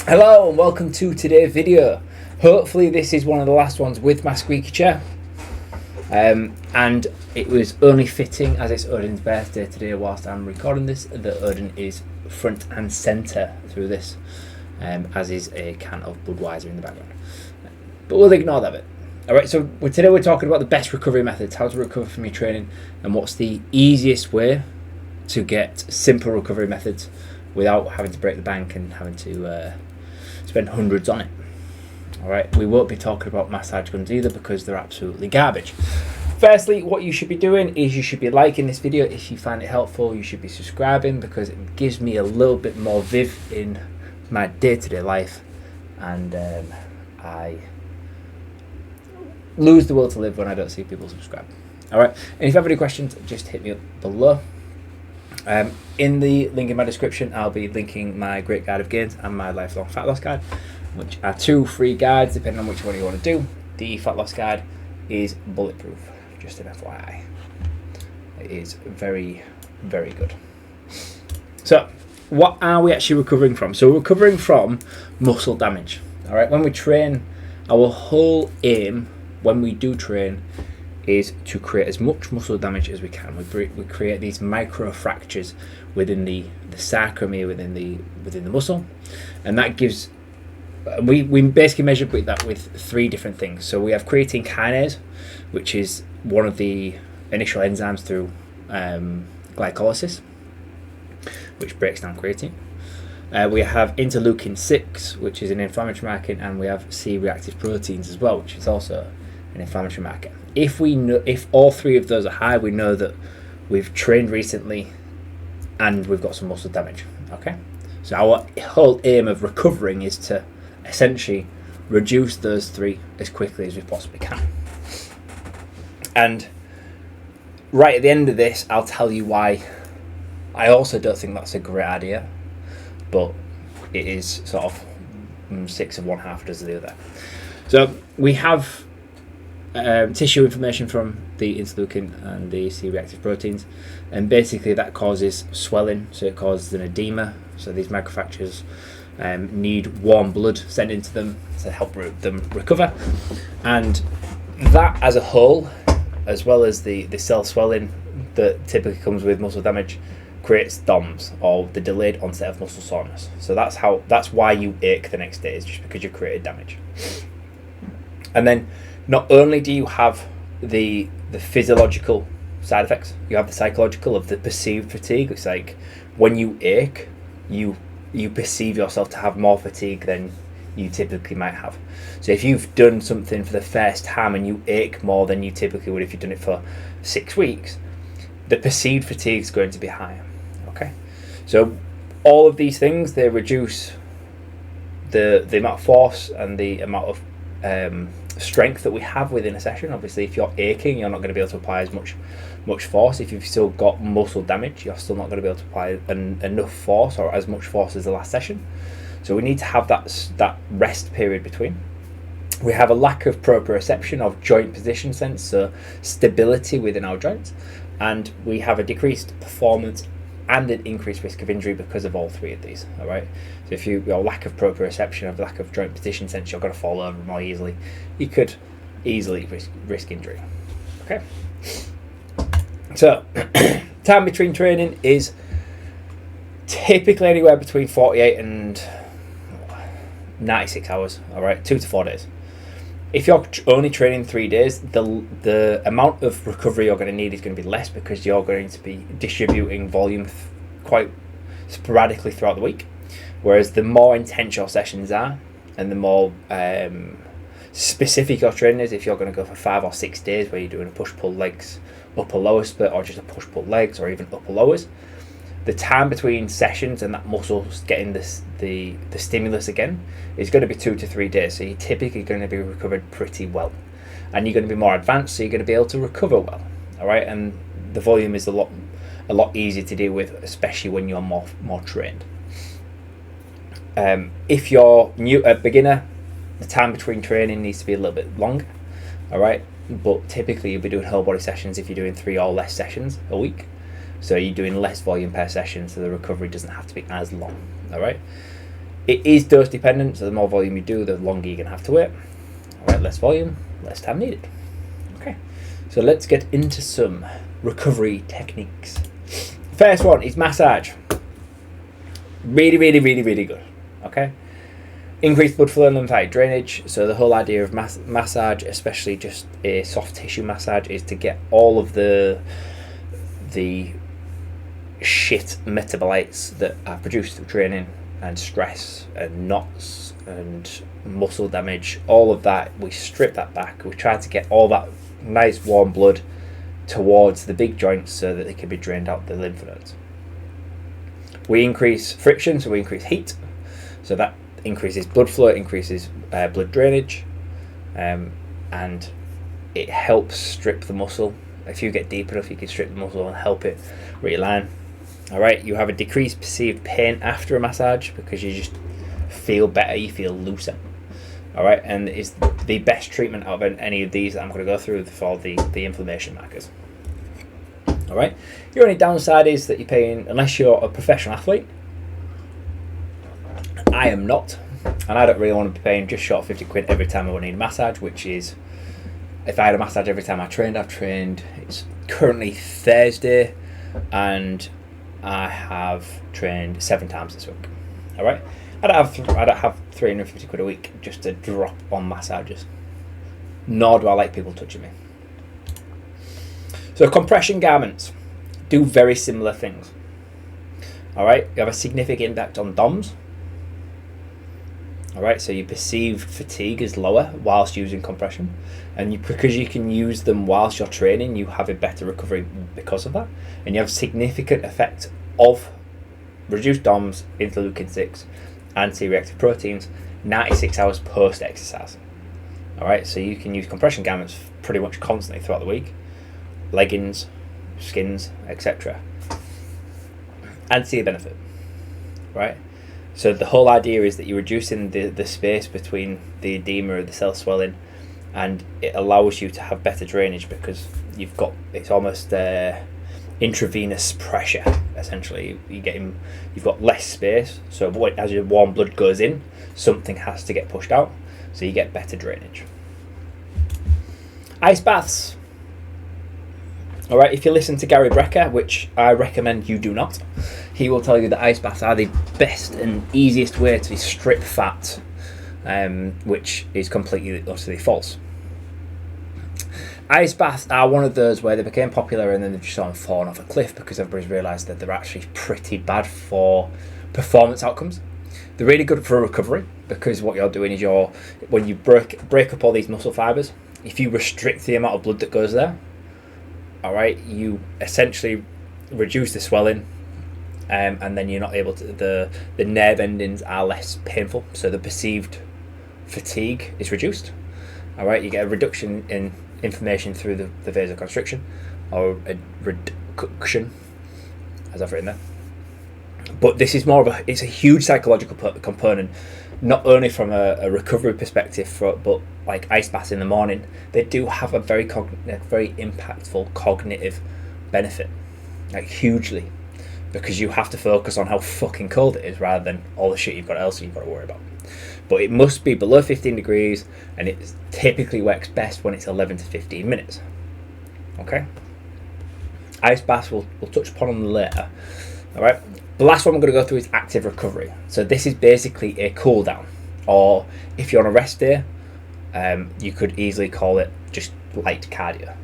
Hello and welcome to today's video. Hopefully this is one of the last ones with my squeaky chair. And it was only fitting, as it's Odin's birthday today whilst I'm recording this, that Odin is front and centre through this, as is a can of Budweiser in the background. But we'll ignore that bit. Alright, so today we're talking about the best recovery methods, how to recover from your training, and what's the easiest way to get simple recovery methods without having to break the bank and having to spend hundreds on it. Alright, we won't be talking about massage guns either because they're absolutely garbage. Firstly, what you should be doing is you should be liking this video if you find it helpful. You should be subscribing because it gives me a little bit more viv in my day-to-day life, and I lose the will to live when I don't see people subscribe. Alright, and if you have any questions, just hit me up below. In the link in my description, I'll be linking my Great Guide of Gains and my Lifelong Fat Loss Guide, which are two free guides depending on which one you want to do. The Fat Loss Guide is bulletproof, just an FYI. It is very, very good. So, what are we actually recovering from? So, we're recovering from muscle damage. Alright, when we train, our whole aim when we do train is to create as much muscle damage as we can. We create these micro fractures within the sarcomere within the muscle, and that gives we basically measure that with three different things. So we have creatine kinase, which is one of the initial enzymes through glycolysis, which breaks down creatine. We have interleukin 6, which is an inflammatory marker, and we have C-reactive proteins as well, which is also an inflammatory marker. If all three of those are high, we know that we've trained recently and we've got some muscle damage. Okay, so our whole aim of recovering is to essentially reduce those three as quickly as we possibly can. And right at the end of this, I'll tell you why I also don't think that's a great idea, but it is sort of 6 of one, half a dozen of the other. So we have tissue inflammation from the interleukin and the C-reactive proteins, and basically that causes swelling, so it causes an edema. So these microfractures need warm blood sent into them to help them recover, and that as a whole, as well as the cell swelling that typically comes with muscle damage, creates DOMS, or the delayed onset of muscle soreness. So that's why you ache the next day, is just because you created damage. And then not only do you have the physiological side effects, you have the psychological of the perceived fatigue. It's like when you ache, you perceive yourself to have more fatigue than you typically might have. So if you've done something for the first time and you ache more than you typically would if you've done it for 6 weeks, the perceived fatigue is going to be higher. Okay, so all of these things, they reduce the amount of force and the amount of strength that we have within a session. Obviously, if you're aching, you're not going to be able to apply as much force. If you've still got muscle damage, you're still not going to be able to apply enough force or as much force as the last session. So we need to have that rest period between. We have a lack of proprioception of joint position sense, so stability within our joints, and we have a decreased performance and an increased risk of injury because of all three of these. All right. So if your lack of proprioception, of lack of joint position sense, you're going to fall over more easily. You could easily risk injury. Okay. So time between training is typically anywhere between 48 and 96 hours. All right, 2 to 4 days. If you're only training 3 days, the amount of recovery you're going to need is going to be less because you're going to be distributing volume quite sporadically throughout the week. Whereas the more intense your sessions are, and the more specific your training is, if you're going to go for 5 or 6 days where you're doing a push-pull legs, upper lower split, or just a push-pull legs, or even upper lowers, the time between sessions and that muscle getting the stimulus again is going to be 2 to 3 days. So you're typically going to be recovered pretty well, and you're going to be more advanced, so you're going to be able to recover well. All right, and the volume is a lot easier to deal with, especially when you're more trained. If you're a beginner, the time between training needs to be a little bit longer. All right, but typically you'll be doing whole body sessions if you're doing 3 or less sessions a week. So you're doing less volume per session, so the recovery doesn't have to be as long. All right. It is dose dependent, so the more volume you do, the longer you're going to have to wait. Alright, less volume, less time needed. Okay, so let's get into some recovery techniques. First one is massage. Really, really, really, really good. Okay, increased blood flow and lymphatic drainage. So the whole idea of massage, especially just a soft tissue massage, is to get all of the shit metabolites that are produced through training and stress and knots and muscle damage, all of that, we strip that back. We try to get all that nice warm blood towards the big joints so that they can be drained out the lymph nodes. We increase friction, so we increase heat, so that increases blood flow, increases blood drainage, and it helps strip the muscle. If you get deep enough, you can strip the muscle and help it realign. Alright, you have a decreased perceived pain after a massage because you just feel better, you feel looser. Alright, and it's the best treatment out of any of these that I'm going to go through for the inflammation markers. Alright, your only downside is that you're paying, unless you're a professional athlete. I am not, and I don't really want to be paying just short of 50 quid every time I want to need a massage, which is, if I had a massage every time I've trained, it's currently Thursday, and I have trained 7 times this week. Alright, I don't have 350 quid a week just to drop on massages, nor do I like people touching me. So compression garments do very similar things. Alright, you have a significant impact on DOMs. Alright, so your perceived fatigue is lower whilst using compression, and because you can use them whilst you're training, you have a better recovery because of that, and you have significant effect of reduced DOMs, interleukin-6, and C-reactive proteins 96 hours post exercise. Alright, so you can use compression garments pretty much constantly throughout the week, leggings, skins, etc., and see a benefit. Right, so the whole idea is that you're reducing the space between the edema or the cell swelling, and it allows you to have better drainage because you've got, it's almost intravenous pressure. Essentially, you've got less space, so as your warm blood goes in, something has to get pushed out, so you get better drainage. Ice baths. Alright, if you listen to Gary Brecker, which I recommend you do not, he will tell you that ice baths are the best and easiest way to strip fat, which is completely utterly false. Ice baths are one of those where they became popular and then they've just sort of fallen off a cliff because everybody's realised that they're actually pretty bad for performance outcomes. They're really good for recovery because what you're doing is when you break up all these muscle fibres, if you restrict the amount of blood that goes there, alright, you essentially reduce the swelling, and then you're not able to, the nerve endings are less painful, so the perceived fatigue is reduced. Alright, you get a reduction in inflammation through the vasoconstriction, or a reduction, as I've written there. But this is more of it's a huge psychological component, not only from a recovery perspective, but like ice baths in the morning, they do have a very impactful cognitive benefit, like hugely, because you have to focus on how fucking cold it is rather than all the shit you've got else you've got to worry about. But it must be below 15 degrees, and it typically works best when it's 11 to 15 minutes. Okay? Ice baths we'll touch upon them later. Alright? The last one we're going to go through is active recovery. So this is basically a cool down, or if you're on a rest day, you could easily call it just light cardio.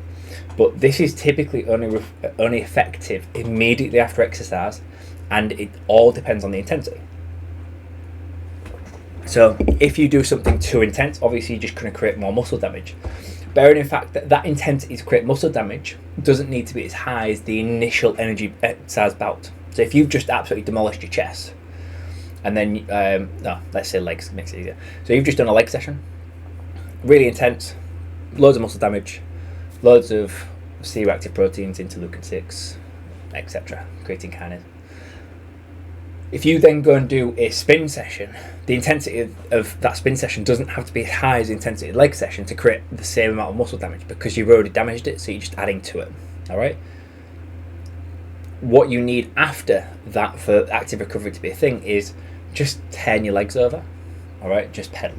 But this is typically only effective immediately after exercise, and it all depends on the intensity. So if you do something too intense, obviously you're just going to create more muscle damage. Bearing in fact that intensity to create muscle damage doesn't need to be as high as the initial energy exercise bout. So if you've just absolutely demolished your chest, and then, let's say legs, makes it easier. So you've just done a leg session, really intense, loads of muscle damage, loads of C-reactive proteins, interleukin-6, etc., creatine kinase. If you then go and do a spin session, the intensity of that spin session doesn't have to be as high as the intensity of the leg session to create the same amount of muscle damage, because you've already damaged it, so you're just adding to it. Alright? What you need after that for active recovery to be a thing is just turn your legs over. All right, just pedal.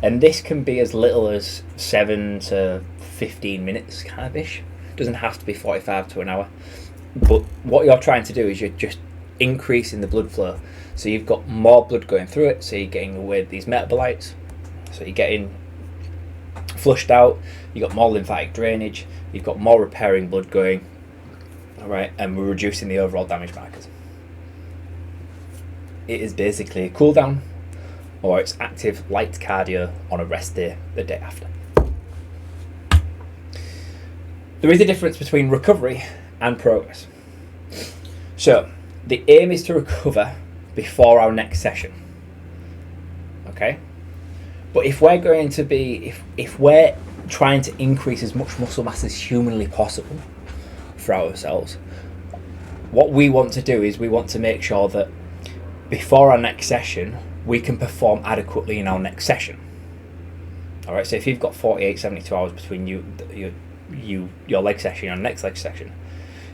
And this can be as little as 7 to 15 minutes kind of ish. It doesn't have to be 45 to an hour. But what you're trying to do is you're just increasing the blood flow. So you've got more blood going through it, so you're getting away with these metabolites. So you're getting flushed out, you've got more lymphatic drainage, you've got more repairing blood going. All right, and we're reducing the overall damage markers. It is basically a cool down, or it's active light cardio on a rest day the day after. There is a difference between recovery and progress. So the aim is to recover before our next session. Okay? But if we're going to be, if we're trying to increase as much muscle mass as humanly possible for ourselves, what we want to do is we want to make sure that before our next session, we can perform adequately in our next session. All right, so if you've got 48, 72 hours between your leg session and your next leg session,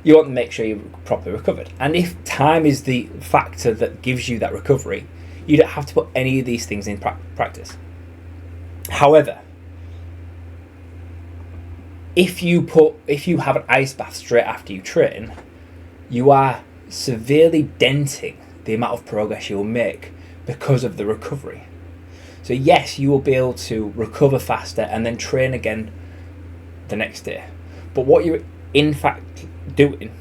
you want to make sure you're properly recovered. And if time is the factor that gives you that recovery, you don't have to put any of these things in practice. However, if you have an ice bath straight after you train, you are severely denting the amount of progress you will make because of the recovery. So yes, you will be able to recover faster and then train again the next day. But what you are in fact doing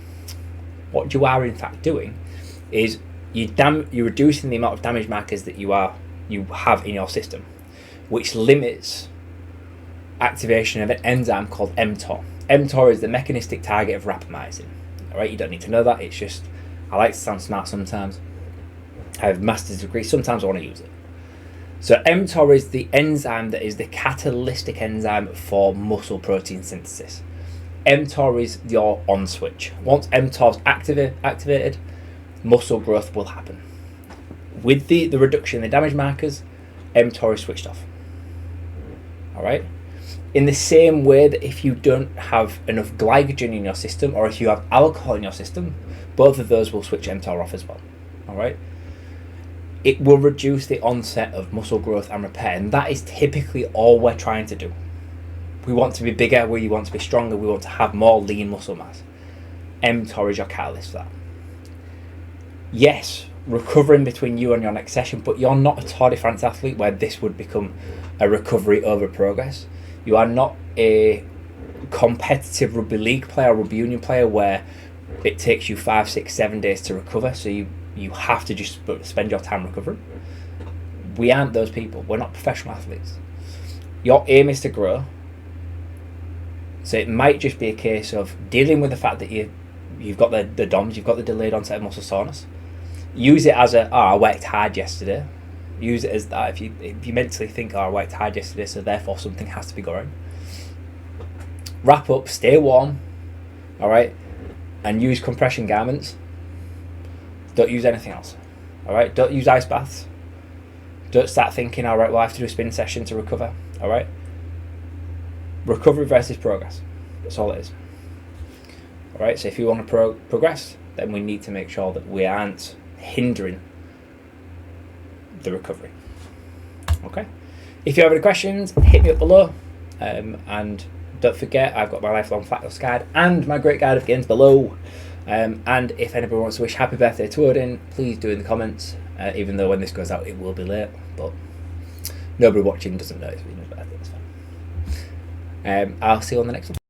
is you're reducing the amount of damage markers that you have in your system, which limits activation of an enzyme called mTOR. mTOR is the mechanistic target of rapamycin. All right, you don't need to know that. It's just, I like to sound smart sometimes. I have a master's degree. Sometimes I want to use it. So mTOR is the enzyme that is the catalytic enzyme for muscle protein synthesis. mTOR is your on switch. Once mTOR is activated, muscle growth will happen. With the reduction in the damage markers, mTOR is switched off. All right. In the same way that if you don't have enough glycogen in your system, or if you have alcohol in your system, both of those will switch mTOR off as well. All right. It will reduce the onset of muscle growth and repair, and that is typically all we're trying to do. We want to be bigger, we want to be stronger, we want to have more lean muscle mass. mTOR is your catalyst for that. Yes, recovering between you and your next session, but you're not a Tour de France athlete where this would become a recovery over progress. You are not a competitive rugby league player, rugby union player, where it takes you 5, 6, 7 days to recover, so you have to just spend your time recovering. We aren't those people. We're not professional athletes. Your aim is to grow. So it might just be a case of dealing with the fact that you've got the DOMS, you've got the delayed onset of muscle soreness. Use it as I worked hard yesterday. Use it as that. If you mentally think, I worked hard yesterday, so therefore something has to be going. Wrap up, stay warm, all right, and use compression garments. Don't use anything else, all right? Don't use ice baths. Don't start thinking, all right, well, I have to do a spin session to recover, all right? Recovery versus progress. That's all it is. All right, so if you want to progress, then we need to make sure that we aren't hindering the recovery. Okay? If you have any questions, hit me up below. And don't forget, I've got my lifelong fat loss guide and my great guide of gains below. And if anybody wants to wish happy birthday to Odin, please do in the comments. Even though when this goes out, it will be late. But nobody watching doesn't know it's been his birthday. It's fine. I'll see you on the next one.